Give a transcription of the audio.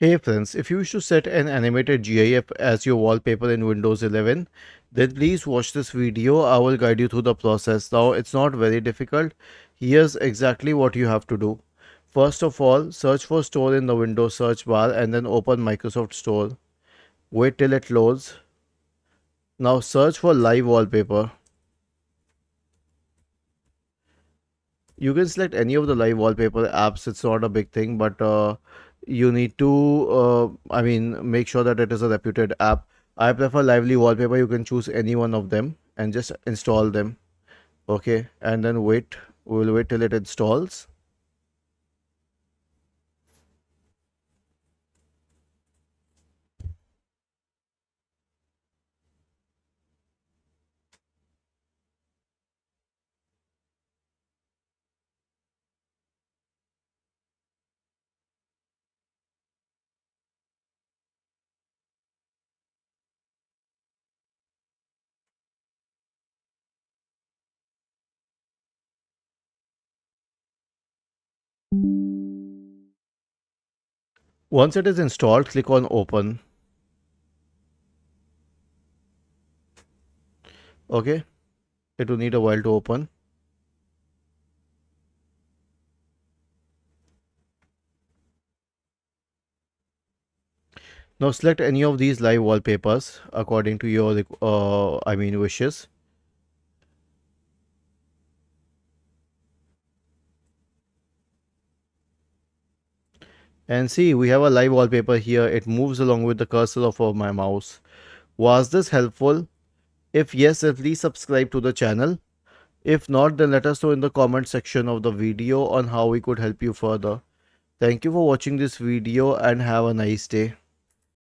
Hey friends, if you wish to set an animated GIF as your wallpaper in Windows 11, then please watch this video. I will guide you through the process. Now, it's not very difficult. Here's exactly what you have to do. First of all, search for Store in the Windows search bar and then open Microsoft Store. Wait till it loads. Now search for Live Wallpaper. You can select any of the live wallpaper apps. It's not a big thing, but you need to make sure that it is a reputed app. I prefer lively wallpaper. You can choose any one of them and just install them. Okay, and then we'll wait till it installs. Once it is installed, click on open. Okay, it will need a while to open. Now select any of these live wallpapers according to your wishes. And see, we have a live wallpaper here. It moves along with the cursor of my mouse. Was this helpful? If yes, then please subscribe to the channel. If not, then let us know in the comment section of the video on how we could help you further. Thank you for watching this video and have a nice day.